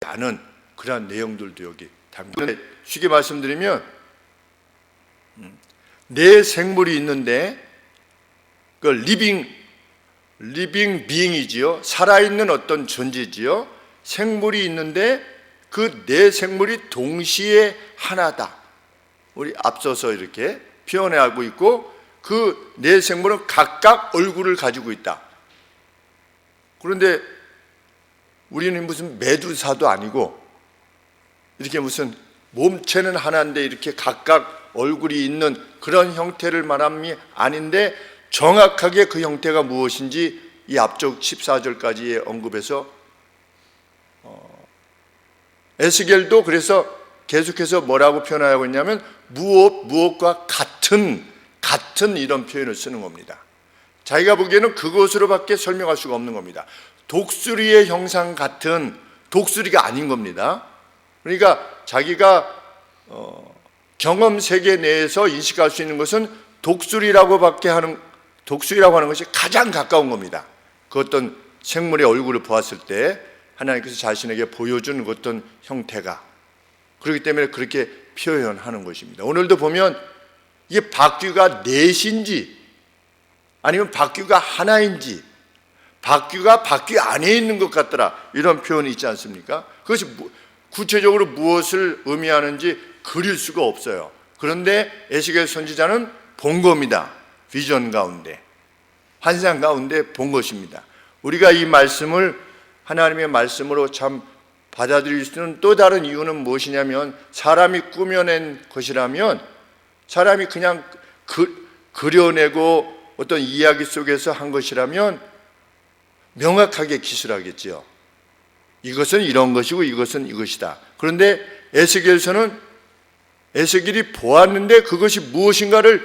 않은 그러한 내용들도 여기 담겨. 쉽게 말씀드리면 내 생물이 있는데 그 리빙 비잉이지요. 살아있는 어떤 존재지요. 생물이 있는데 그 내 생물이 동시에 하나다. 우리 앞서서 이렇게 표현하고 있고 그 내 생물은 각각 얼굴을 가지고 있다. 그런데 우리는 무슨 메두사도 아니고 이렇게 무슨 몸체는 하나인데 이렇게 각각 얼굴이 있는 그런 형태를 말함이 아닌데 정확하게 그 형태가 무엇인지 이 앞쪽 14절까지의 언급에서 에스겔도 그래서 계속해서 뭐라고 표현하고 있냐면 무엇과 같은 이런 표현을 쓰는 겁니다. 자기가 보기에는 그것으로밖에 설명할 수가 없는 겁니다. 독수리의 형상 같은 독수리가 아닌 겁니다. 그러니까 자기가 경험 세계 내에서 인식할 수 있는 것은 독수리라고 하는 것이 가장 가까운 겁니다. 그 어떤 생물의 얼굴을 보았을 때 하나님께서 자신에게 보여준 어떤 형태가, 그렇기 때문에 그렇게 표현하는 것입니다. 오늘도 보면 이게 바퀴가 넷인지 아니면 바퀴가 하나인지, 바퀴가 바퀴 안에 있는 것 같더라, 이런 표현이 있지 않습니까? 그것이 구체적으로 무엇을 의미하는지 그릴 수가 없어요. 그런데 에스겔 선지자는 본 겁니다. 비전 가운데, 환상 가운데 본 것입니다. 우리가 이 말씀을 하나님의 말씀으로 참 받아들일 수 있는 또 다른 이유는 무엇이냐면, 사람이 꾸며낸 것이라면, 사람이 그냥 그려내고 어떤 이야기 속에서 한 것이라면 명확하게 기술하겠지요. 이것은 이런 것이고 이것은 이것이다. 그런데 에스겔이 보았는데 그것이 무엇인가를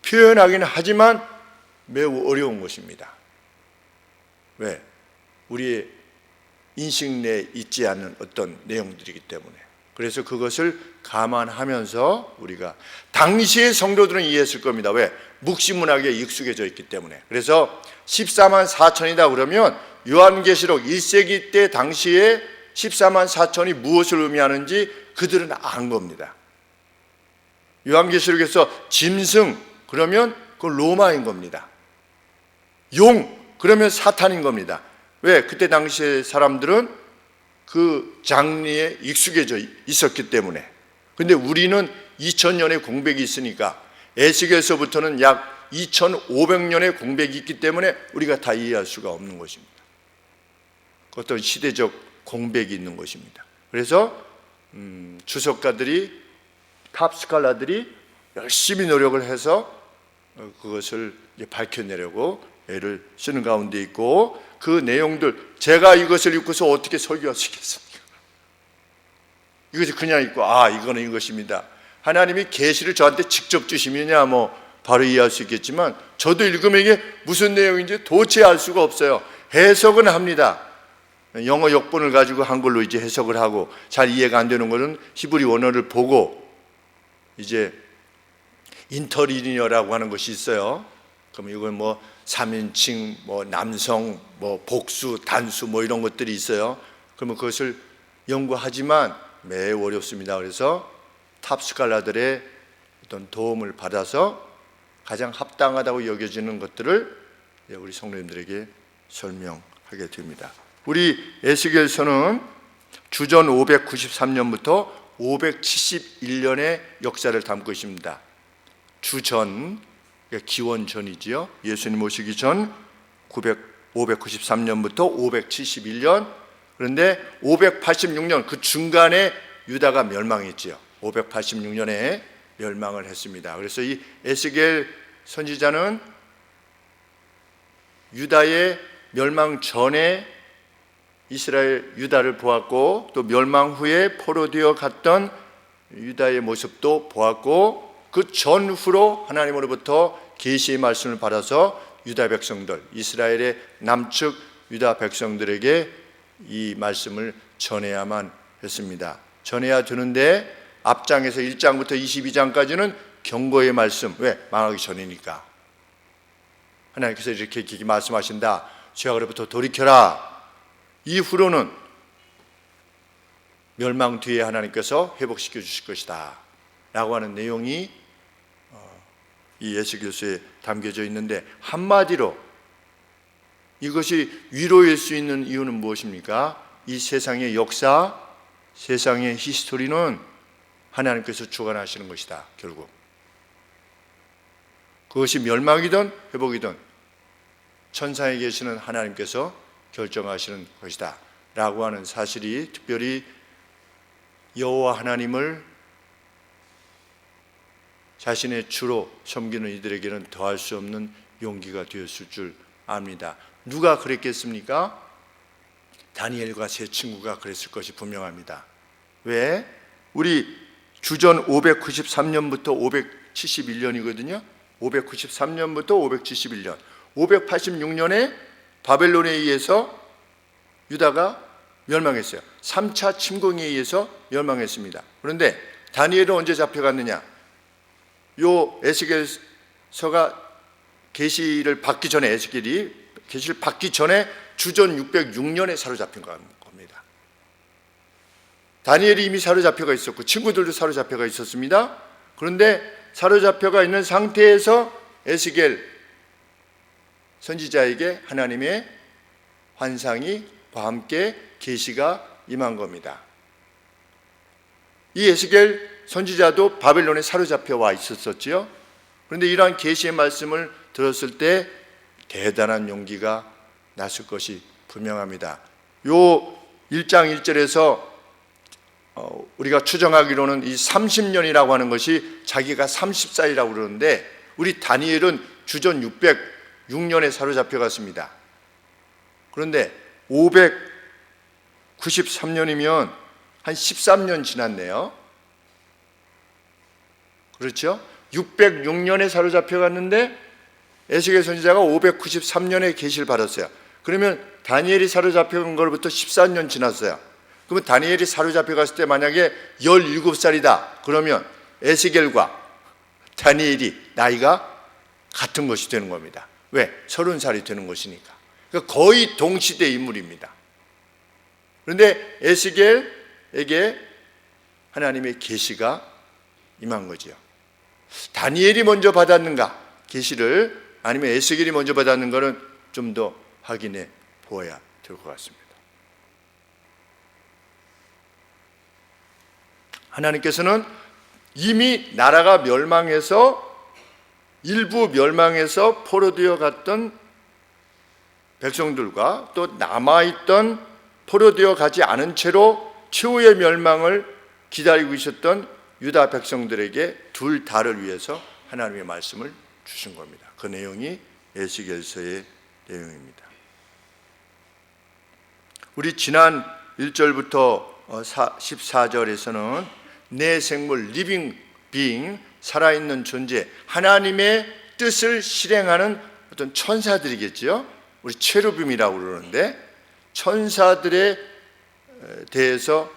표현하기는 하지만 매우 어려운 것입니다. 왜? 우리의 인식 내에 있지 않은 어떤 내용들이기 때문에. 그래서 그것을 감안하면서 우리가, 당시의 성도들은 이해했을 겁니다. 왜? 묵시문학에 익숙해져 있기 때문에. 그래서 14만 4천이다 그러면 요한계시록 1세기 때 당시에 14만 4천이 무엇을 의미하는지 그들은 안 겁니다. 요한계시록에서 짐승 그러면 그 로마인 겁니다. 용 그러면 사탄인 겁니다. 왜? 그때 당시의 사람들은 그 장르에 익숙해져 있었기 때문에. 근데 우리는 2000년의 공백이 있으니까, 에스겔서부터는 약 2500년의 공백이 있기 때문에 우리가 다 이해할 수가 없는 것입니다. 어떤 시대적 공백이 있는 것입니다. 그래서 주석가들이, 탑스칼라들이 열심히 노력을 해서 그것을 밝혀내려고 애를 쓰는 가운데 있고, 그 내용들, 제가 이것을 읽고서 어떻게 설교할 수 있겠습니까? 이것이 그냥 읽고 이거는 이것입니다. 하나님이 계시를 저한테 직접 주시면야 바로 이해할 수 있겠지만, 저도 읽으면 이게 무슨 내용인지 도저히 알 수가 없어요. 해석은 합니다. 영어 역본을 가지고 한글로 이제 해석을 하고, 잘 이해가 안 되는 것은 히브리 원어를 보고, 이제 인터리니어라고 하는 것이 있어요. 그럼 이건 3인칭, 남성, 복수, 단수 이런 것들이 있어요. 그러면 그것을 연구하지만 매우 어렵습니다. 그래서 탑스칼라들의 어떤 도움을 받아서 가장 합당하다고 여겨지는 것들을 우리 성도님들에게 설명하게 됩니다. 우리 에스겔서는 주전 593년부터 571년의 역사를 담고 있습니다. 주전, 기원전이지요. 예수님 오시기 전 593년부터 571년. 그런데 586년 그 중간에 유다가 멸망했지요. 586년에 멸망을 했습니다. 그래서 이 에스겔 선지자는 유다의 멸망 전에 이스라엘 유다를 보았고, 또 멸망 후에 포로되어 갔던 유다의 모습도 보았고, 그 전후로 하나님으로부터 계시의 말씀을 받아서 유다 백성들, 이스라엘의 남측 유다 백성들에게 이 말씀을 전해야만 했습니다. 전해야 되는데 앞장에서 1장부터 22장까지는 경고의 말씀. 왜? 망하기 전이니까. 하나님께서 이렇게 말씀하신다. 죄악으로부터 돌이켜라. 이후로는 멸망 뒤에 하나님께서 회복시켜 주실 것이다 라고 하는 내용이 이 에스겔서에 담겨져 있는데, 한마디로 이것이 위로일 수 있는 이유는 무엇입니까? 이 세상의 역사, 세상의 히스토리는 하나님께서 주관하시는 것이다. 결국 그것이 멸망이든 회복이든 천상에 계시는 하나님께서 결정하시는 것이다 라고 하는 사실이 특별히 여호와 하나님을 자신의 주로 섬기는 이들에게는 더할 수 없는 용기가 되었을 줄 압니다. 누가 그랬겠습니까? 다니엘과 세 친구가 그랬을 것이 분명합니다. 왜? 우리 주전 593년부터 571년이거든요. 593년부터 571년, 586년에 바벨론에 의해서 유다가 멸망했어요. 3차 침공에 의해서 멸망했습니다. 그런데 다니엘은 언제 잡혀갔느냐? 요 에스겔서가 계시를 받기 전에, 에스겔이 계시를 받기 전에 주전 606년에 사로잡힌 겁니다. 다니엘이 이미 사로잡혀가 있었고 친구들도 사로잡혀가 있었습니다. 그런데 사로잡혀가 있는 상태에서 에스겔 선지자에게 하나님의 환상과 함께 계시가 임한 겁니다. 이 에스겔 선지자도 바벨론에 사로잡혀 와 있었지요. 그런데 이러한 계시의 말씀을 들었을 때 대단한 용기가 났을 것이 분명합니다. 요 1장 1절에서 우리가 추정하기로는 이 30년이라고 하는 것이 자기가 30살이라고 그러는데, 우리 다니엘은 주전 606년에 사로잡혀 갔습니다. 그런데 593년이면 한 13년 지났네요. 그렇죠? 606년에 사로잡혀 갔는데 에스겔 선지자가 593년에 계시를 받았어요. 그러면 다니엘이 사로잡혀 간 것부터 14년 지났어요. 그러면 다니엘이 사로잡혀 갔을 때 만약에 17살이다. 그러면 에스겔과 다니엘이 나이가 같은 것이 되는 겁니다. 왜? 30살이 되는 것이니까. 그러니까 거의 동시대 인물입니다. 그런데 에스겔에게 하나님의 계시가 임한 거지요. 다니엘이 먼저 받았는가 계시를, 아니면 에스겔이 먼저 받았는가는 좀 더 확인해 보아야 될 것 같습니다. 하나님께서는 이미 나라가 멸망해서, 일부 멸망해서 포로되어 갔던 백성들과 또 남아있던 포로되어 가지 않은 채로 최후의 멸망을 기다리고 있었던 유다 백성들에게 둘 다를 위해서 하나님의 말씀을 주신 겁니다. 그 내용이 에스겔서의 내용입니다. 우리 지난 1절부터 14절에서는 내 생물, 리빙 빙, 살아있는 존재, 하나님의 뜻을 실행하는 어떤 천사들이겠죠. 우리 체루빔이라고 그러는데, 천사들에 대해서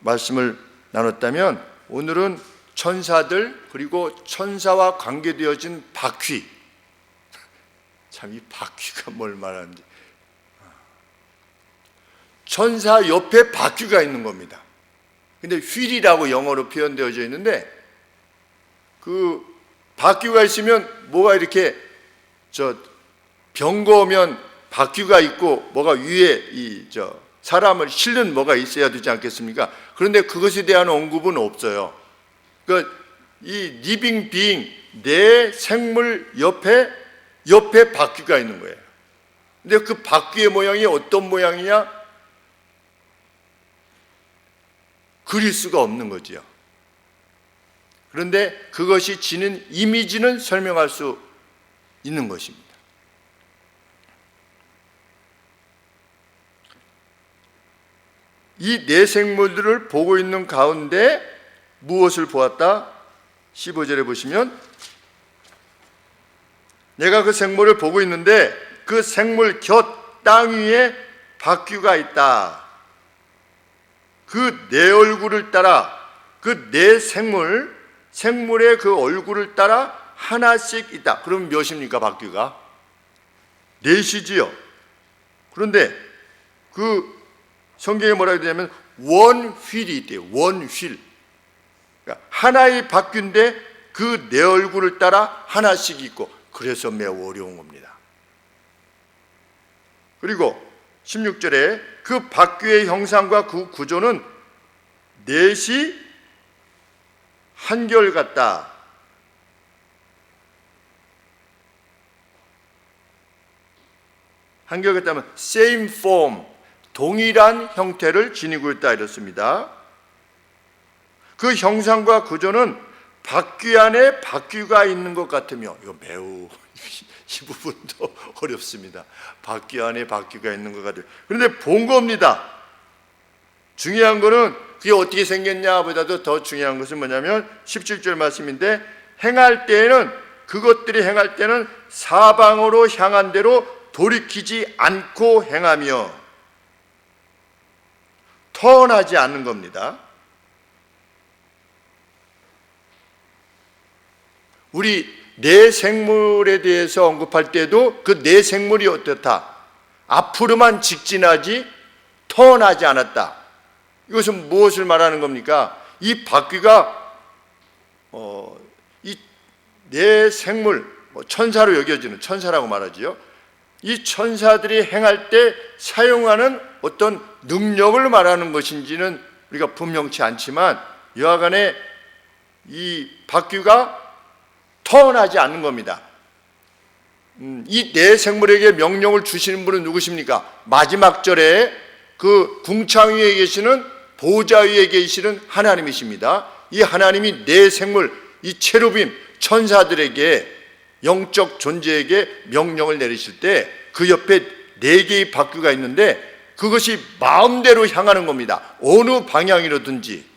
말씀을 나눴다면, 오늘은 천사들, 그리고 천사와 관계되어진 바퀴, 참 이 바퀴가 뭘 말하는지, 천사 옆에 바퀴가 있는 겁니다. 근데 휠이라고 영어로 표현되어져 있는데, 그 바퀴가 있으면 뭐가 이렇게 병거면 바퀴가 있고 뭐가 위에 사람을 실는 뭐가 있어야 되지 않겠습니까? 그런데 그것에 대한 언급은 없어요. 그러니까 이 리빙 빙, 내 생물 옆에 바퀴가 있는 거예요. 근데 그 바퀴의 모양이 어떤 모양이냐? 그릴 수가 없는 거지요. 그런데 그것이 지닌 이미지는 설명할 수 있는 것입니다. 이 네 생물들을 보고 있는 가운데 무엇을 보았다? 15절에 보시면, 내가 그 생물을 보고 있는데 그 생물 곁 땅 위에 바퀴가 있다. 그 네 얼굴을 따라, 그 네 생물의 그 얼굴을 따라 하나씩 있다. 그럼 몇입니까, 바퀴가? 넷이지요. 그런데 그 성경에 뭐라고 되냐면 원휠이 있대요. 원휠. 그러니까 하나의 바퀴인데 그 내 얼굴을 따라 하나씩 있고, 그래서 매우 어려운 겁니다. 그리고 16절에 그 바퀴의 형상과 그 구조는 넷이 한결같다. 한결같다면 same form, 동일한 형태를 지니고 있다 이렇습니다. 그 형상과 구조는 바퀴 안에 바퀴가 있는 것 같으며, 이거 매우 이 부분도 어렵습니다. 바퀴 안에 바퀴가 있는 것 같아요. 그런데 본 겁니다. 중요한 거는 그게 어떻게 생겼냐 보다도 더 중요한 것은 뭐냐면 17절 말씀인데, 행할 때에는, 그것들이 행할 때는 사방으로 향한 대로 돌이키지 않고 행하며, 턴하지 않는 겁니다. 우리 내생물에 대해서 언급할 때도 그 내생물이 어떻다? 앞으로만 직진하지 턴하지 않았다. 이것은 무엇을 말하는 겁니까? 이 바퀴가 이 내생물, 천사로 여겨지는, 천사라고 말하지요. 이 천사들이 행할 때 사용하는 어떤 능력을 말하는 것인지는 우리가 분명치 않지만, 여하간에 이 바퀴가 턴하지 않는 겁니다. 이 네 생물에게 명령을 주시는 분은 누구십니까? 마지막 절에 그 궁창 위에 계시는, 보좌 위에 계시는 하나님이십니다. 이 하나님이 네 생물, 이 체루빔, 천사들에게, 영적 존재에게 명령을 내리실 때 그 옆에 네 개의 바퀴가 있는데, 그것이 마음대로 향하는 겁니다. 어느 방향이로든지.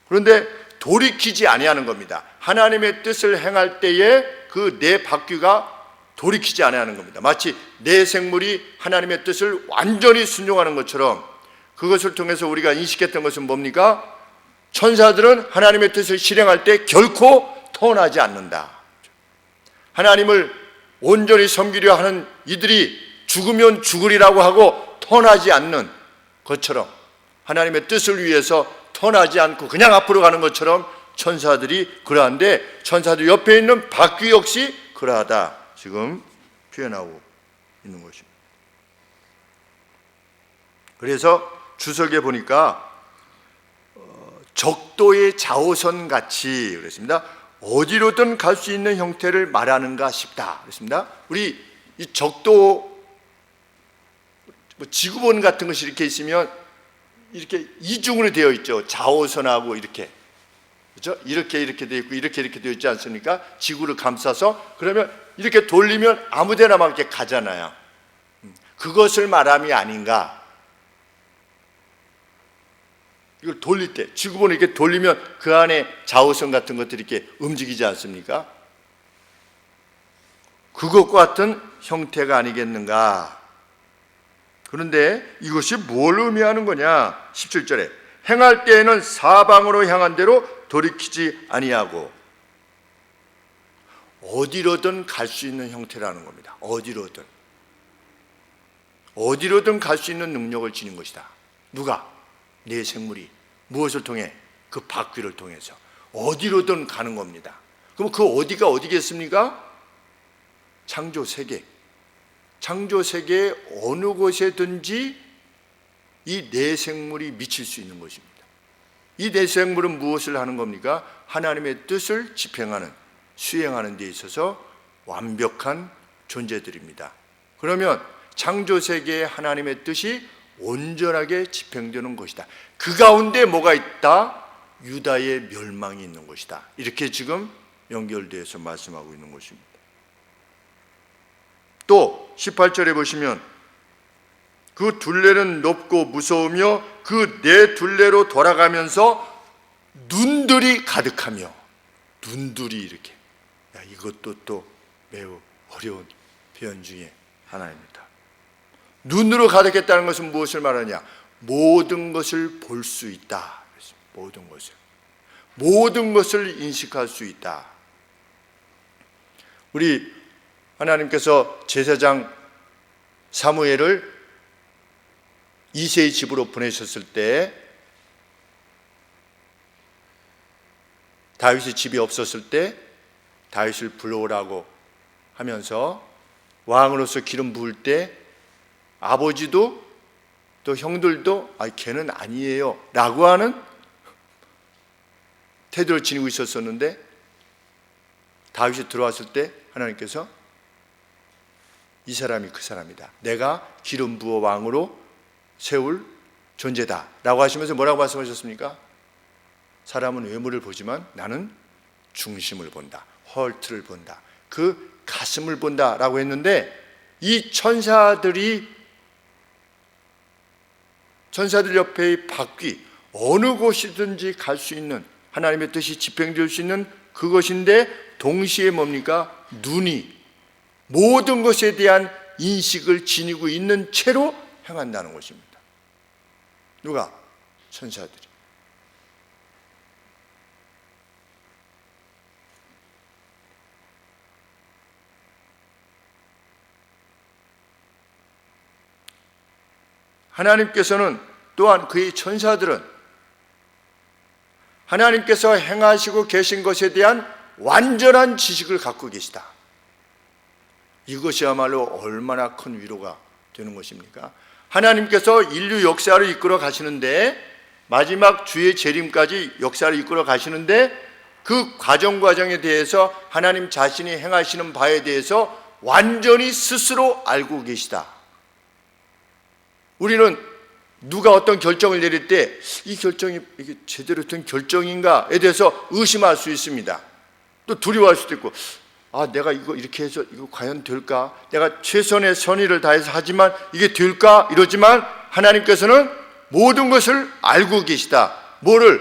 그런데 돌이키지 아니하는 겁니다. 하나님의 뜻을 행할 때에 그 네 바퀴가 돌이키지 아니하는 겁니다. 마치 네 생물이 하나님의 뜻을 완전히 순종하는 것처럼, 그것을 통해서 우리가 인식했던 것은 뭡니까? 천사들은 하나님의 뜻을 실행할 때 결코 턴하지 않는다. 하나님을 온전히 섬기려 하는 이들이 죽으면 죽으리라고 하고 턴하지 않는 것처럼, 하나님의 뜻을 위해서 턴하지 않고 그냥 앞으로 가는 것처럼 천사들이 그러한데, 천사들 옆에 있는 바퀴 역시 그러하다 지금 표현하고 있는 것입니다. 그래서 주석에 보니까 적도의 좌우선 같이 그랬습니다. 어디로든 갈 수 있는 형태를 말하는가 싶다 그랬습니다. 우리 이 적도, 지구본 같은 것이 이렇게 있으면 이렇게 이중으로 되어 있죠. 좌우선하고 이렇게, 그렇죠? 이렇게 되어 있고 이렇게 되어 있지 않습니까? 지구를 감싸서. 그러면 이렇게 돌리면 아무데나 막 이렇게 가잖아요. 그것을 말함이 아닌가. 이걸 돌릴 때, 지구본을 이렇게 돌리면 그 안에 좌우선 같은 것들이 이렇게 움직이지 않습니까? 그것과 같은 형태가 아니겠는가. 그런데 이것이 뭘 의미하는 거냐? 17절에 행할 때에는 사방으로 향한 대로 돌이키지 아니하고, 어디로든 갈 수 있는 형태라는 겁니다. 어디로든 갈 수 있는 능력을 지닌 것이다. 누가? 내 생물이. 무엇을 통해? 그 바퀴를 통해서 어디로든 가는 겁니다. 그럼 그 어디가 어디겠습니까? 창조 세계. 창조 세계의 어느 곳에든지 이 네 생물이 미칠 수 있는 것입니다. 이 네 생물은 무엇을 하는 겁니까? 하나님의 뜻을 집행하는, 수행하는 데 있어서 완벽한 존재들입니다. 그러면 창조 세계에 하나님의 뜻이 온전하게 집행되는 것이다. 그 가운데 뭐가 있다? 유다의 멸망이 있는 것이다. 이렇게 지금 연결돼서 말씀하고 있는 것입니다. 또 18절에 보시면 그 둘레는 높고 무서우며 그 네 둘레로 돌아가면서 눈들이 가득하며, 눈들이 이렇게, 이것도 또 매우 어려운 표현 중에 하나입니다. 눈으로 가득했다는 것은 무엇을 말하냐? 모든 것을 볼 수 있다. 모든 것을 인식할 수 있다. 우리 하나님께서 제사장 사무엘을 이새의 집으로 보내셨을 때 다윗이 집이 없었을 때 다윗을 불러오라고 하면서 왕으로서 기름 부을 때 아버지도 또 형들도 걔는 아니에요 라고 하는 태도를 지니고 있었었는데 다윗이 들어왔을 때 하나님께서 이 사람이 그 사람이다, 내가 기름 부어 왕으로 세울 존재다 라고 하시면서 뭐라고 말씀하셨습니까? 사람은 외모를 보지만 나는 중심을 본다, 헐트를 본다, 그 가슴을 본다 라고 했는데, 이 천사들 옆에 바퀴, 어느 곳이든지 갈 수 있는 하나님의 뜻이 집행될 수 있는 그것인데, 동시에 뭡니까? 눈이 모든 것에 대한 인식을 지니고 있는 채로 행한다는 것입니다. 누가? 천사들이. 하나님께서는 또한 그의 천사들은 하나님께서 행하시고 계신 것에 대한 완전한 지식을 갖고 계시다. 이것이야말로 얼마나 큰 위로가 되는 것입니까? 하나님께서 인류 역사를 이끌어 가시는데, 마지막 주의 재림까지 역사를 이끌어 가시는데, 그 과정에 대해서 하나님 자신이 행하시는 바에 대해서 완전히 스스로 알고 계시다. 우리는 누가 어떤 결정을 내릴 때 이 결정이 이게 제대로 된 결정인가에 대해서 의심할 수 있습니다. 또 두려워할 수도 있고, 내가 이거 이렇게 해서 이거 과연 될까? 내가 최선의 선의를 다해서 하지만 이게 될까? 이러지만 하나님께서는 모든 것을 알고 계시다. 뭐를?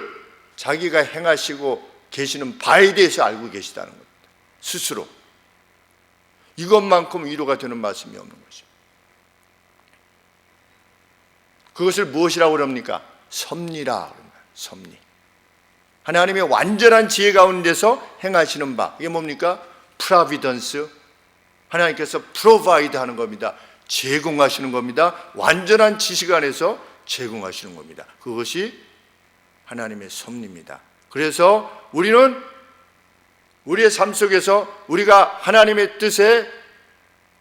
자기가 행하시고 계시는 바에 대해서 알고 계시다는 겁니다. 스스로. 이것만큼 위로가 되는 말씀이 없는 것입니다. 그것을 무엇이라고 그럽니까? 섭리라. 섭리. 하나님의 완전한 지혜 가운데서 행하시는 바. 이게 뭡니까? 프라비던스. 하나님께서 프로바이드 하는 겁니다. 제공하시는 겁니다. 완전한 지식 안에서 제공하시는 겁니다. 그것이 하나님의 섭리입니다. 그래서 우리는 우리의 삶 속에서 우리가 하나님의 뜻에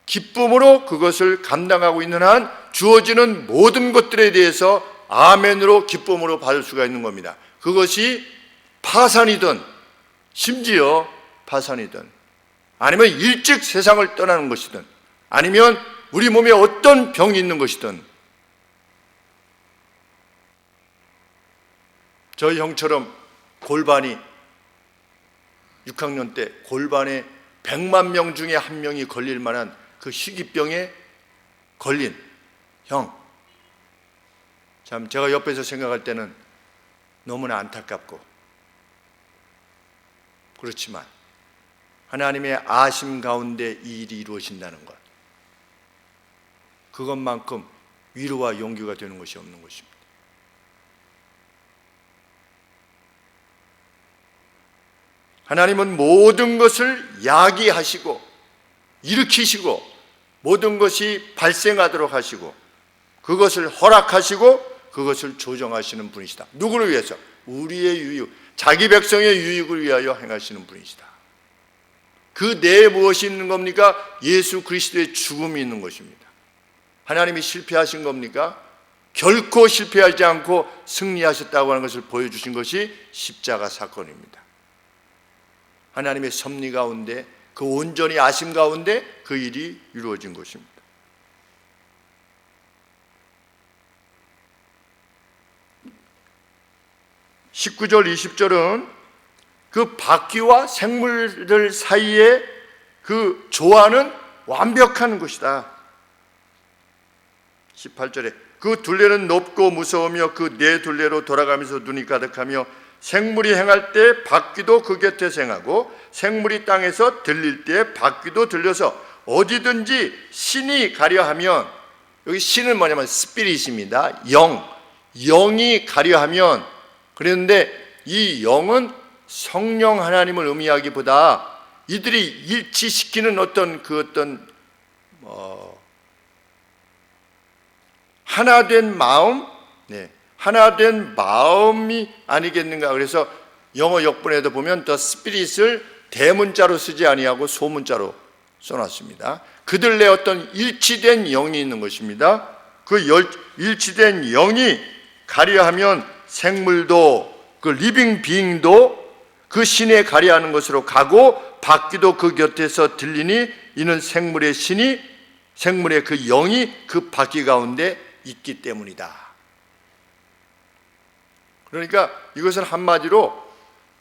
기쁨으로 그것을 감당하고 있는 한 주어지는 모든 것들에 대해서 아멘으로 기쁨으로 받을 수가 있는 겁니다. 그것이 파산이든, 심지어 파산이든, 아니면 일찍 세상을 떠나는 것이든, 아니면 우리 몸에 어떤 병이 있는 것이든. 저희 형처럼 골반이 6학년 때 골반에 100만 명 중에 한 명이 걸릴 만한 그 희귀병에 걸린 형, 참 제가 옆에서 생각할 때는 너무나 안타깝고, 그렇지만 하나님의 아심 가운데 이 일이 이루어진다는 것, 그것만큼 위로와 용기가 되는 것이 없는 것입니다. 하나님은 모든 것을 야기하시고 일으키시고 모든 것이 발생하도록 하시고 그것을 허락하시고 그것을 조정하시는 분이시다. 누구를 위해서? 우리의 유익, 자기 백성의 유익을 위하여 행하시는 분이시다. 그 내에 무엇이 있는 겁니까? 예수 그리스도의 죽음이 있는 것입니다. 하나님이 실패하신 겁니까? 결코 실패하지 않고 승리하셨다고 하는 것을 보여주신 것이 십자가 사건입니다. 하나님의 섭리 가운데, 그 온전히 아심 가운데 그 일이 이루어진 것입니다. (19절) (20절은) 그 바퀴와 생물들 사이에 그 조화는 완벽한 것이다. (18절에) 그 둘레는 높고 무서우며 그 네 둘레로 돌아가면서 눈이 가득하며 생물이 행할 때 바퀴도 그 곁에서 행하고 생물이 땅에서 들릴 때 바퀴도 들려서 어디든지 신이 가려하면, 여기 신은 뭐냐면 스피릿입니다. 영이 가려하면, 그런데 이 영은 성령 하나님을 의미하기보다 이들이 일치시키는 어떤 하나 된 마음, 하나 된 마음이 아니겠는가. 그래서 영어 역본에도 보면 the spirit을 대문자로 쓰지 아니하고 소문자로 써놨습니다. 그들 내 어떤 일치된 영이 있는 것입니다. 그 일치된 영이 가려하면 생물도 그 리빙 비잉도 그 신에 가려하는 것으로 가고 바퀴도 그 곁에서 들리니 이는 생물의 신이 생물의 그 영이 그 바퀴 가운데 있기 때문이다. 그러니까 이것은 한마디로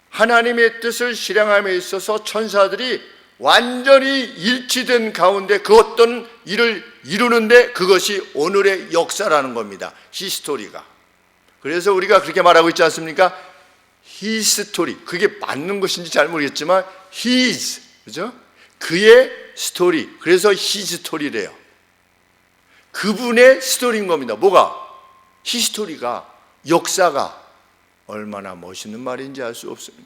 하나님의 뜻을 실행함에 있어서 천사들이 완전히 일치된 가운데 그 어떤 일을 이루는데 그것이 오늘의 역사라는 겁니다. 히스토리가. 그래서 우리가 그렇게 말하고 있지 않습니까? 히스토리. 그게 맞는 것인지 잘 모르겠지만 his, 그죠? 그의 스토리. 그래서 히스토리래요. 그분의 스토리인 겁니다. 뭐가? 히스토리가, 역사가. 얼마나 멋있는 말인지 알 수 없습니다.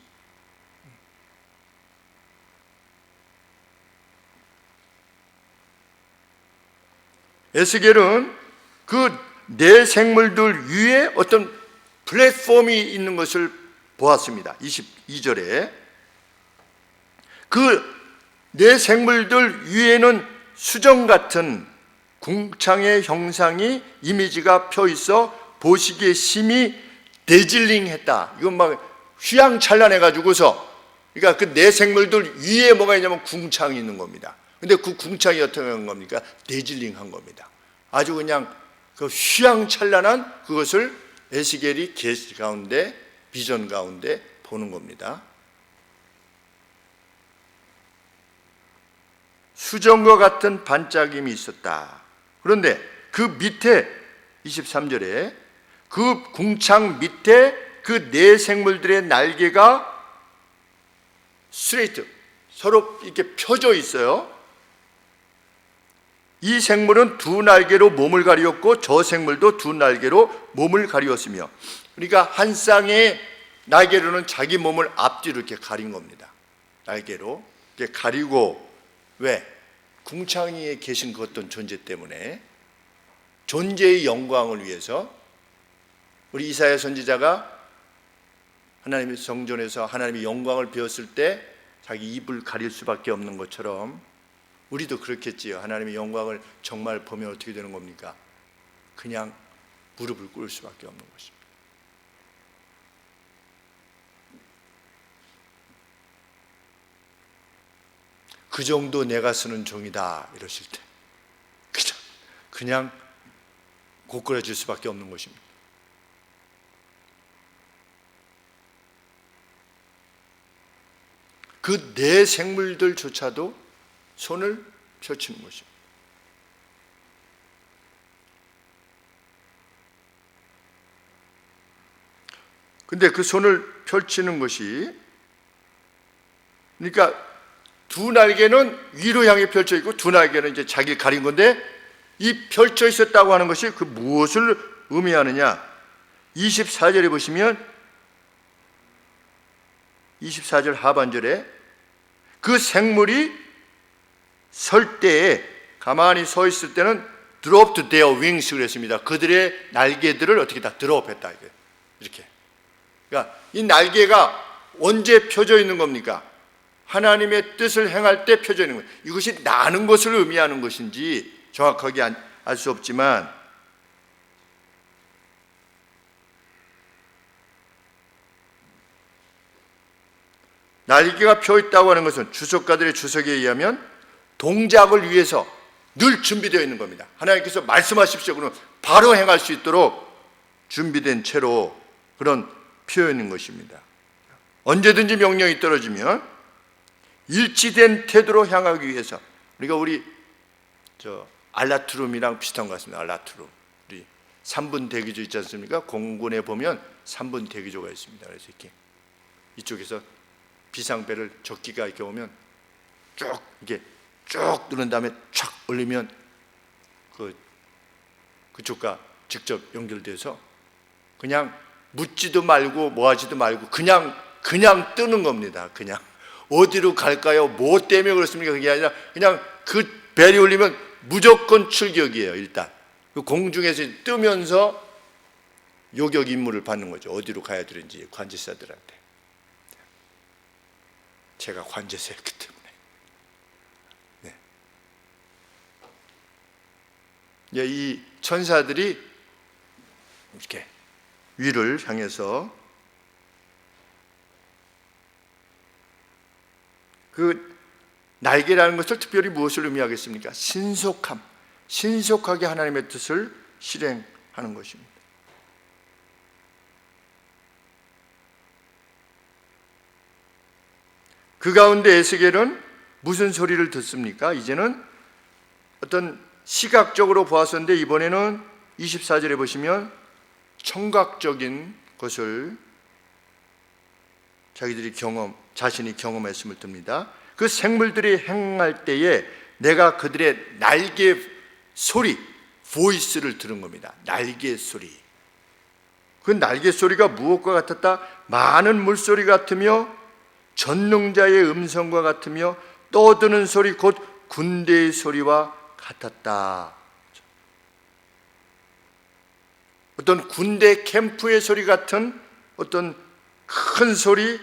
에스겔은 그 네 생물들 위에 어떤 플랫폼이 있는 것을 보았습니다. 22절에 그 네 생물들 위에는 수정 같은 궁창의 형상이 이미지가 펴 있어 보시기에 심히 데질링했다. 이건 막 휘황찬란해가지고서, 그러니까 그 네 생물들 위에 뭐가 있냐면 궁창이 있는 겁니다. 근데 그 궁창이 어떻게 한 겁니까? 데질링한 겁니다. 아주 그냥 그 휘황찬란한 그것을 에스겔이 계시 가운데, 비전 가운데 보는 겁니다. 수정과 같은 반짝임이 있었다. 그런데 그 밑에 23절에 그 궁창 밑에 그 네 생물들의 날개가 스트레이트, 서로 이렇게 펴져 있어요. 이 생물은 두 날개로 몸을 가리웠고 저 생물도 두 날개로 몸을 가리웠으며, 그러니까 한 쌍의 날개로는 자기 몸을 앞뒤로 이렇게 가린 겁니다. 날개로 이렇게 가리고, 왜? 궁창위에 계신 그 어떤 존재 때문에, 존재의 영광을 위해서. 우리 이사야 선지자가 하나님의 성전에서 하나님의 영광을 배웠을 때 자기 입을 가릴 수밖에 없는 것처럼 우리도 그렇겠지요. 하나님의 영광을 정말 보면 어떻게 되는 겁니까? 그냥 무릎을 꿇을 수밖에 없는 것입니다. 그 정도 내가 쓰는 종이다 이러실 때 그냥 고꾸라질 수밖에 없는 것입니다. 그 네 생물들조차도 손을 펼치는 것입니다. 근데 그 손을 펼치는 것이, 그러니까 두 날개는 위로 향해 펼쳐 있고 두 날개는 이제 자기를 가린 건데, 이 펼쳐 있었다고 하는 것이 그 무엇을 의미하느냐? 24절에 보시면 24절 하반절에 그 생물이 설 때에, 가만히 서 있을 때는 dropped their wings 그랬습니다. 그들의 날개들을 어떻게 다 드롭했다, 이렇게. 그러니까 이 날개가 언제 펴져 있는 겁니까? 하나님의 뜻을 행할 때 펴져 있는 거예요. 이것이 나는 것을 의미하는 것인지 정확하게 알 수 없지만, 날개가 펴 있다고 하는 것은 주석가들의 주석에 의하면 동작을 위해서 늘 준비되어 있는 겁니다. 하나님께서 말씀하십시오 그러면 바로 행할 수 있도록 준비된 채로 그런 표현인 것입니다. 언제든지 명령이 떨어지면 일치된 태도로 향하기 위해서, 우리가 우리 알라트룸이랑 비슷한 것 같습니다. 알라트룸, 우리 3분 대기조 있지 않습니까? 공군에 보면 3분 대기조가 있습니다. 그래서 이렇게 이쪽에서 비상벨을 적기가 이렇게 오면 쭉 이렇게 쭉 누른 다음에 촥 올리면 그쪽과 직접 연결돼서 그냥 묻지도 말고 뭐 하지도 말고 그냥 뜨는 겁니다. 그냥 어디로 갈까요? 뭐 때문에 그렇습니까? 그게 아니라 그냥 그 벨이 울리면 무조건 출격이에요. 일단 그 공중에서 뜨면서 요격 임무를 받는 거죠. 어디로 가야 되는지 관제사들한테. 제가 관제사였기 때문에. 네. 이 천사들이 이렇게 위를 향해서 그 날개라는 것을 특별히 무엇을 의미하겠습니까? 신속함, 신속하게 하나님의 뜻을 실행하는 것입니다. 그 가운데 에스겔은 무슨 소리를 듣습니까? 이제는 어떤 시각적으로 보았었는데 이번에는 24절에 보시면 청각적인 것을 자신이 경험했음을 듭니다. 그 생물들이 행할 때에 내가 그들의 날개 소리, 보이스를 들은 겁니다. 날개 소리. 그 날개 소리가 무엇과 같았다? 많은 물소리 같으며 전능자의 음성과 같으며 떠드는 소리 곧 군대의 소리와 같았다. 어떤 군대 캠프의 소리 같은 어떤 큰 소리,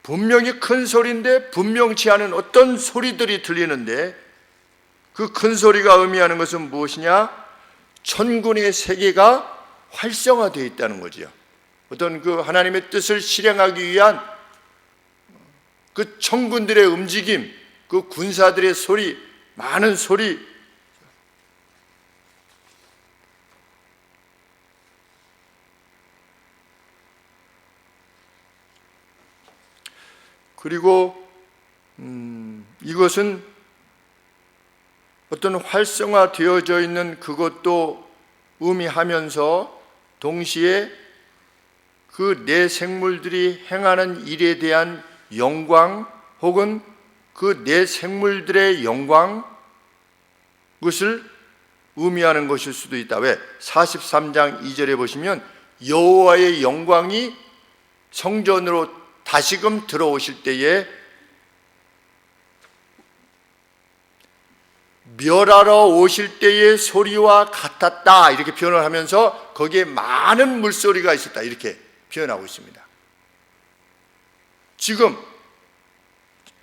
분명히 큰 소리인데 분명치 않은 어떤 소리들이 들리는데 그 큰 소리가 의미하는 것은 무엇이냐? 천군의 세계가 활성화되어 있다는 거지요. 어떤 그 하나님의 뜻을 실행하기 위한 그 천군들의 움직임, 그 군사들의 소리, 많은 소리, 그리고 이것은 어떤 활성화되어져 있는 그것도 의미하면서 동시에 그 내 생물들이 행하는 일에 대한 영광 혹은 그 내 생물들의 영광, 그것을 의미하는 것일 수도 있다. 왜? 43장 2절에 보시면 여호와의 영광이 성전으로 다시금 들어오실 때에 멸하러 오실 때의 소리와 같았다, 이렇게 표현을 하면서 거기에 많은 물소리가 있었다, 이렇게 표현하고 있습니다. 지금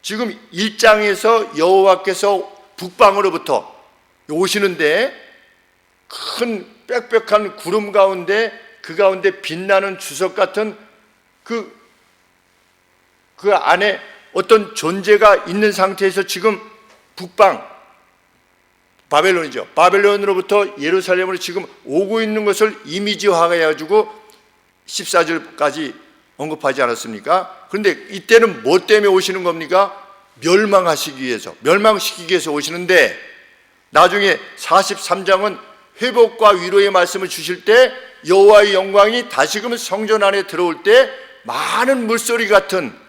1장에서 여호와께서 북방으로부터 오시는데 큰 빽빽한 구름 가운데 그 가운데 빛나는 주석 같은 그 안에 어떤 존재가 있는 상태에서 지금 북방 바벨론이죠. 바벨론으로부터 예루살렘으로 지금 오고 있는 것을 이미지화해가지고 14절까지 언급하지 않았습니까? 그런데 이때는 뭐 때문에 오시는 겁니까? 멸망시키기 위해서 오시는데 나중에 43장은 회복과 위로의 말씀을 주실 때 여호와의 영광이 다시금 성전 안에 들어올 때 많은 물소리 같은,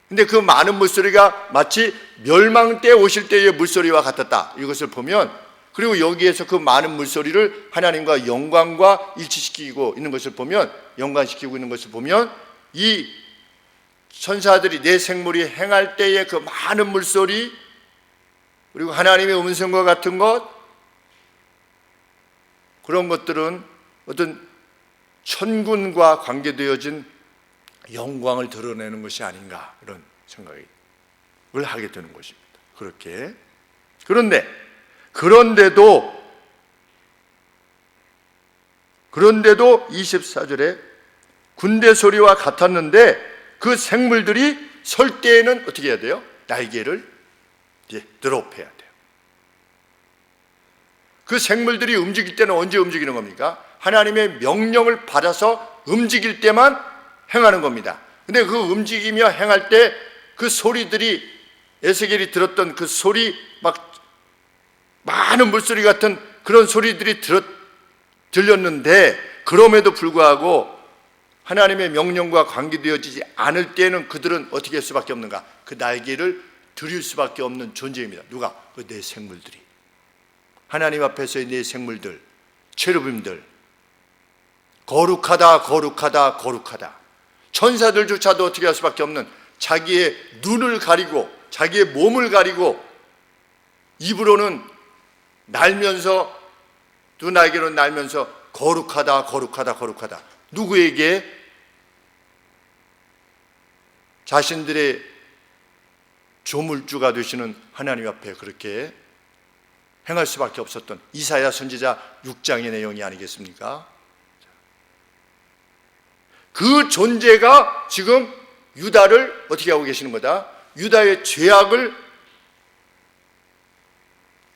근데 그 많은 물소리가 마치 멸망 때 오실 때의 물소리와 같았다, 이것을 보면, 그리고 여기에서 그 많은 물소리를 하나님과 영광과 일치시키고 있는 것을 보면, 연관시키고 있는 것을 보면 이 천사들이 내 생물이 행할 때의 그 많은 물소리, 그리고 하나님의 음성과 같은 것, 그런 것들은 어떤 천군과 관계되어진 영광을 드러내는 것이 아닌가, 이런 생각을 하게 되는 것입니다. 그렇게. 그런데도 24절에 군대 소리와 같았는데 그 생물들이 설 때에는 어떻게 해야 돼요? 날개를 드롭해야 돼요. 그 생물들이 움직일 때는 언제 움직이는 겁니까? 하나님의 명령을 받아서 움직일 때만 행하는 겁니다. 근데 그 움직이며 행할 때 그 소리들이, 에스겔이 들었던 그 소리, 막 많은 물소리 같은 그런 소리들이 들렸는데, 그럼에도 불구하고 하나님의 명령과 관계되어지지 않을 때는 그들은 어떻게 할 수밖에 없는가? 그 날개를 드릴 수밖에 없는 존재입니다. 누가? 그 내 생물들이. 하나님 앞에서의 내 생물들, 체르빔들, 거룩하다, 거룩하다, 거룩하다. 천사들조차도 어떻게 할 수밖에 없는, 자기의 눈을 가리고 자기의 몸을 가리고 입으로는 날면서, 두 날개로 날면서 거룩하다 거룩하다 거룩하다. 누구에게? 자신들의 조물주가 되시는 하나님 앞에 그렇게 행할 수밖에 없었던 이사야 선지자 6장의 내용이 아니겠습니까? 그 존재가 지금 유다를 어떻게 하고 계시는 거다? 유다의 죄악을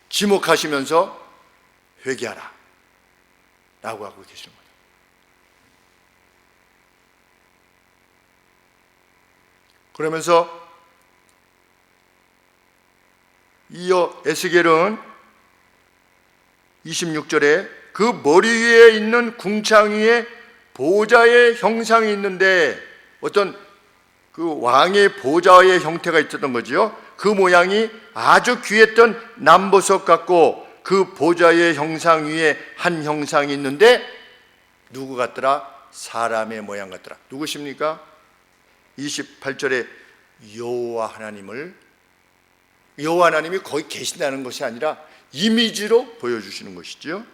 지목하시면서 회개하라 라고 하고 계시는 거다. 그러면서 이어 에스겔은 26절에 그 머리 위에 있는 궁창 위에 보좌의 형상이 있는데, 어떤 그 왕의 보좌의 형태가 있었던 거죠. 그 모양이 아주 귀했던 남보석 같고, 그 보좌의 형상 위에 한 형상이 있는데 누구 같더라? 사람의 모양 같더라. 누구십니까? 28절에 여호와 하나님이 거기 계신다는 것이 아니라 이미지로 보여주시는 것이죠.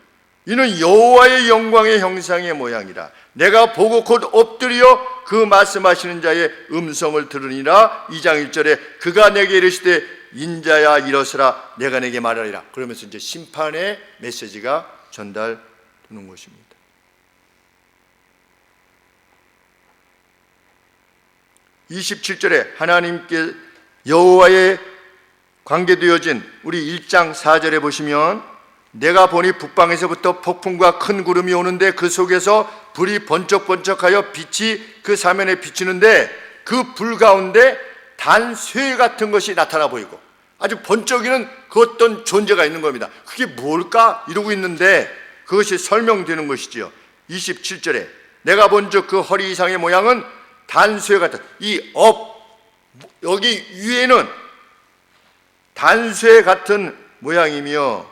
이는 여호와의 영광의 형상의 모양이라. 내가 보고 곧 엎드려 그 말씀하시는 자의 음성을 들으니라. 2장 1절에 그가 내게 이르시되 인자야 일어서라 내가 내게 말하리라. 그러면서 이제 심판의 메시지가 전달되는 것입니다. (27절에) 하나님께 여호와의 관계되어진 우리 1장 4절에 보시면, 내가 보니 북방에서부터 폭풍과 큰 구름이 오는데 그 속에서 불이 번쩍번쩍하여 빛이 그 사면에 비치는데 그 불 가운데 단쇠 같은 것이 나타나 보이고, 아주 번쩍이는 그 어떤 존재가 있는 겁니다. 그게 뭘까? 이러고 있는데 그것이 설명되는 것이지요. 27절에 내가 본즉 그 허리 이상의 모양은 단쇠 같은, 여기 위에는 단쇠 같은 모양이며,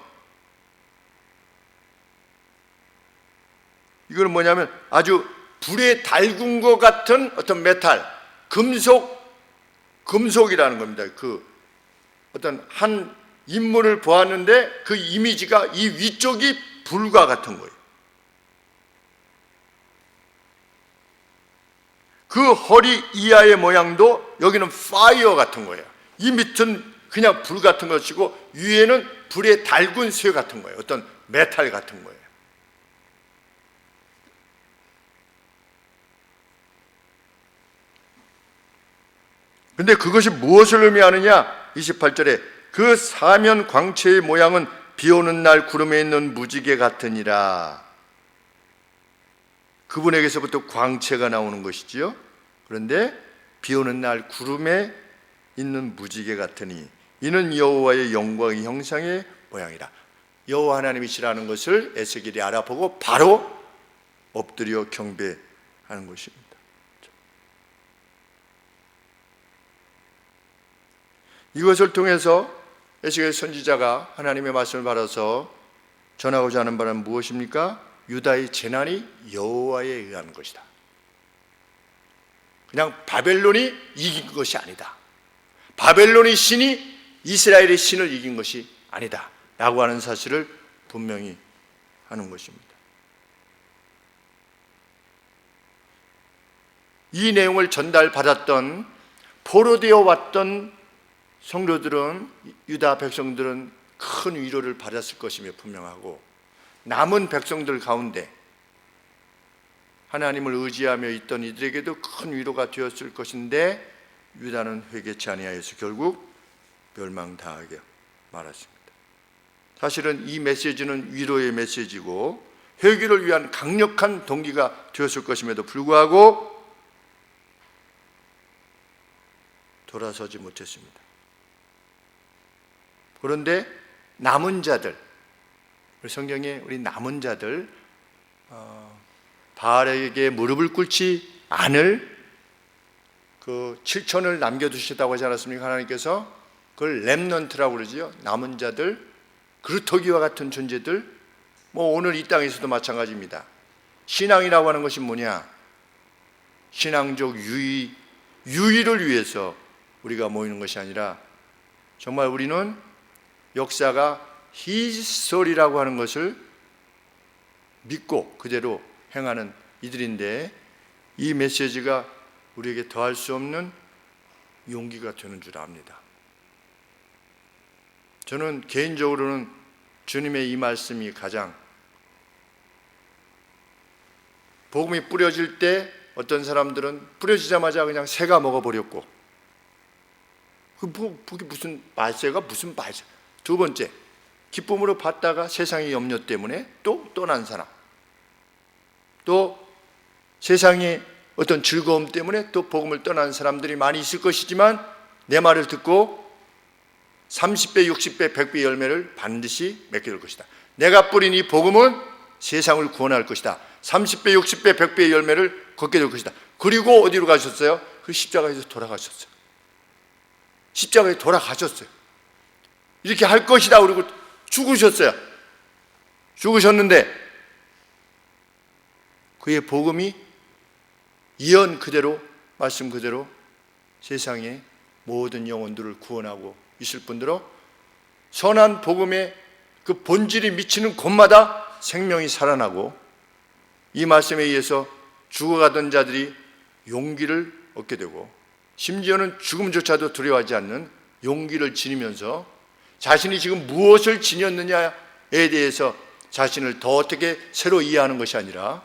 이거는 뭐냐면 아주 불에 달군 것 같은 어떤 메탈, 금속이라는 겁니다. 그 어떤 한 인물을 보았는데 그 이미지가 이 위쪽이 불과 같은 거예요. 그 허리 이하의 모양도 여기는 파이어 같은 거예요. 이 밑은 그냥 불 같은 것이고 위에는 불에 달군 쇠 같은 거예요. 어떤 메탈 같은 거예요. 근데 그것이 무엇을 의미하느냐? 28절에 그 사면 광채의 모양은 비 오는 날 구름에 있는 무지개 같으니라. 그분에게서부터 광채가 나오는 것이지요. 그런데 비 오는 날 구름에 있는 무지개 같으니 이는 여호와의 영광의 형상의 모양이라. 여호와 하나님이시라는 것을 에스겔이 알아보고 바로 엎드려 경배하는 것입니다. 이것을 통해서 에스겔 선지자가 하나님의 말씀을 받아서 전하고자 하는 바는 무엇입니까? 유다의 재난이 여호와에 의한 것이다. 그냥 바벨론이 이긴 것이 아니다. 바벨론의 신이 이스라엘의 신을 이긴 것이 아니다 라고 하는 사실을 분명히 하는 것입니다. 이 내용을 전달받았던, 포로되어 왔던 성도들은, 유다 백성들은 큰 위로를 받았을 것임이 분명하고, 남은 백성들 가운데 하나님을 의지하며 있던 이들에게도 큰 위로가 되었을 것인데 유다는 회개치 아니하여서 결국 멸망당하게 말았습니다. 사실은 이 메시지는 위로의 메시지고 회개를 위한 강력한 동기가 되었을 것임에도 불구하고 돌아서지 못했습니다. 그런데 남은 자들, 성경에 우리 남은 자들, 바알에게 무릎을 꿇지 않을 그 7천을 남겨두셨다고 하지 않았습니까? 하나님께서 그걸 렘넌트라고 그러지요. 남은 자들, 그루터기와 같은 존재들, 오늘 이 땅에서도 마찬가지입니다. 신앙이라고 하는 것이 뭐냐? 신앙적 유의를 위해서 우리가 모이는 것이 아니라 정말 우리는 역사가 히스토리라고 하는 것을 믿고 그대로 행하는 이들인데, 이 메시지가 우리에게 더할 수 없는 용기가 되는 줄 압니다. 저는 개인적으로는 주님의 이 말씀이 가장, 복음이 뿌려질 때 어떤 사람들은 뿌려지자마자 그냥 새가 먹어버렸고, 그게 무슨 말세가 무슨 말세. 두 번째, 기쁨으로 받다가 세상의 염려 때문에 또 떠난 사람, 또 세상의 어떤 즐거움 때문에 또 복음을 떠난 사람들이 많이 있을 것이지만, 내 말을 듣고 30배, 60배, 100배 열매를 반드시 맺게 될 것이다. 내가 뿌린 이 복음은 세상을 구원할 것이다. 30배, 60배, 100배의 열매를 걷게 될 것이다. 그리고 어디로 가셨어요? 그 십자가에서 돌아가셨어요. 십자가에 돌아가셨어요. 이렇게 할 것이다 그러고 죽으셨어요. 죽으셨는데 그의 복음이 예언 그대로, 말씀 그대로 세상의 모든 영혼들을 구원하고 있을 뿐더러 선한 복음의 그 본질이 미치는 곳마다 생명이 살아나고, 이 말씀에 의해서 죽어가던 자들이 용기를 얻게 되고, 심지어는 죽음조차도 두려워하지 않는 용기를 지니면서 자신이 지금 무엇을 지녔느냐에 대해서 자신을 더 어떻게 새로 이해하는 것이 아니라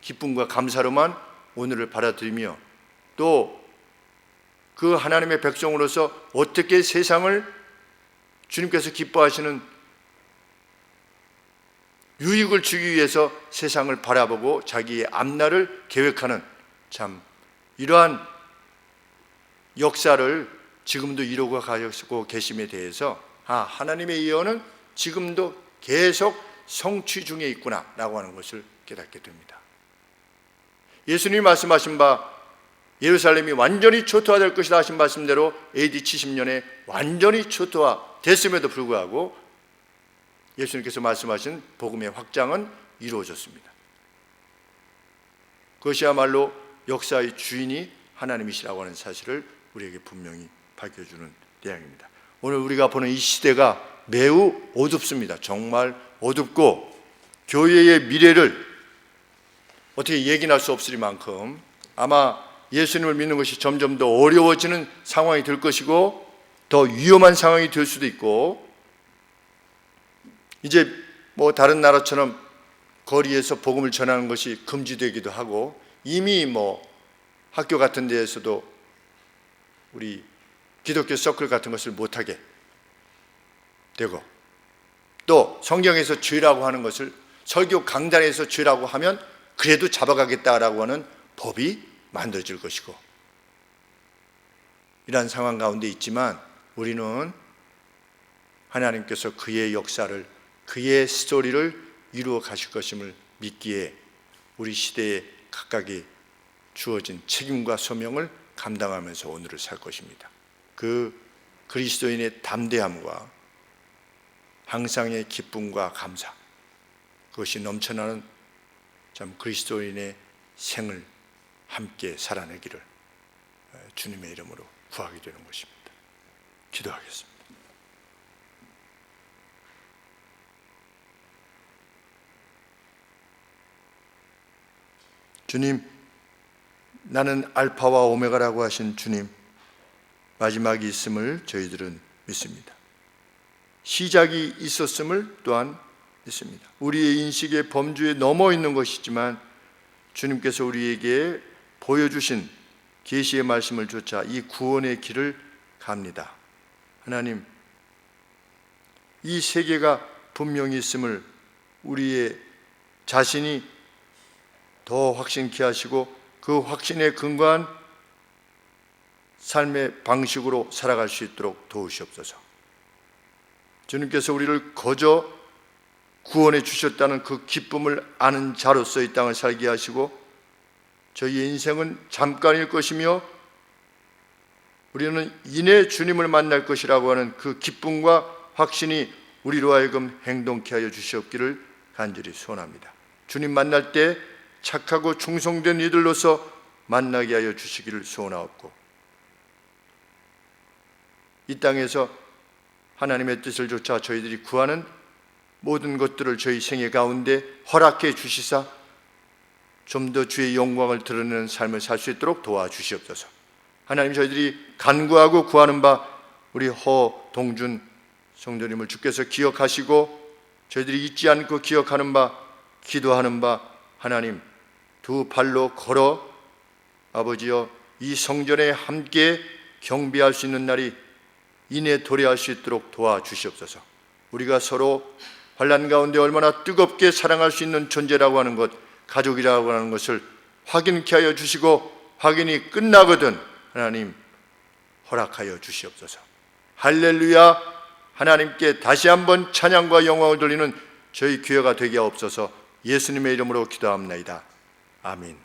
기쁨과 감사로만 오늘을 받아들이며, 또 그 하나님의 백성으로서 어떻게 세상을 주님께서 기뻐하시는 유익을 주기 위해서 세상을 바라보고 자기의 앞날을 계획하는, 참 이러한 역사를 지금도 이루고 가시고 계심에 대해서 하나님의 예언은 지금도 계속 성취 중에 있구나 라고 하는 것을 깨닫게 됩니다. 예수님이 말씀하신 바 예루살렘이 완전히 초토화될 것이다 하신 말씀대로 AD 70년에 완전히 초토화됐음에도 불구하고 예수님께서 말씀하신 복음의 확장은 이루어졌습니다. 그것이야말로 역사의 주인이 하나님이시라고 하는 사실을 우리에게 분명히 밝혀주는 내용입니다. 오늘 우리가 보는 이 시대가 매우 어둡습니다. 정말 어둡고 교회의 미래를 어떻게 예견할 수 없을 만큼 아마 예수님을 믿는 것이 점점 더 어려워지는 상황이 될 것이고, 더 위험한 상황이 될 수도 있고, 이제 다른 나라처럼 거리에서 복음을 전하는 것이 금지되기도 하고, 이미 학교 같은 데에서도 우리 기독교 서클 같은 것을 못하게 되고, 또 성경에서 죄라고 하는 것을 설교 강단에서 죄라고 하면 그래도 잡아가겠다라고 하는 법이 만들어질 것이고, 이러한 상황 가운데 있지만 우리는 하나님께서 그의 역사를, 그의 스토리를 이루어 가실 것임을 믿기에 우리 시대에 각각이 주어진 책임과 소명을 감당하면서 오늘을 살 것입니다. 그 그리스도인의 담대함과 항상의 기쁨과 감사, 그것이 넘쳐나는 참 그리스도인의 생을 함께 살아내기를 주님의 이름으로 구하게 되는 것입니다. 기도하겠습니다. 주님, 나는 알파와 오메가라고 하신 주님, 마지막이 있음을 저희들은 믿습니다. 시작이 있었음을 또한 믿습니다. 우리의 인식의 범주에 넘어 있는 것이지만 주님께서 우리에게 보여주신 계시의 말씀을 쫓아 이 구원의 길을 갑니다. 하나님, 이 세계가 분명히 있음을 우리의 자신이 더 확신케 하시고, 그 확신에 근거한 삶의 방식으로 살아갈 수 있도록 도우시옵소서. 주님께서 우리를 거저 구원해 주셨다는 그 기쁨을 아는 자로서 이 땅을 살게 하시고, 저희의 인생은 잠깐일 것이며 우리는 이내 주님을 만날 것이라고 하는 그 기쁨과 확신이 우리로 하여금 행동케 하여 주시옵기를 간절히 소원합니다. 주님 만날 때 착하고 충성된 이들로서 만나게 하여 주시기를 소원하옵고, 이 땅에서 하나님의 뜻을 좇아 저희들이 구하는 모든 것들을 저희 생애 가운데 허락해 주시사 좀 더 주의 영광을 드러내는 삶을 살 수 있도록 도와주시옵소서. 하나님, 저희들이 간구하고 구하는 바 우리 허동준 성도님을 주께서 기억하시고 저희들이 잊지 않고 기억하는 바, 기도하는 바, 하나님 두 발로 걸어 아버지여 이 성전에 함께 경배할 수 있는 날이 이내 도래할 수 있도록 도와주시옵소서. 우리가 서로 환난 가운데 얼마나 뜨겁게 사랑할 수 있는 존재라고 하는 것, 가족이라고 하는 것을 확인케 하여 주시고 확인이 끝나거든 하나님 허락하여 주시옵소서. 할렐루야. 하나님께 다시 한번 찬양과 영광을 돌리는 저희 교회가 되게 하옵소서. 예수님의 이름으로 기도합니다. 아멘.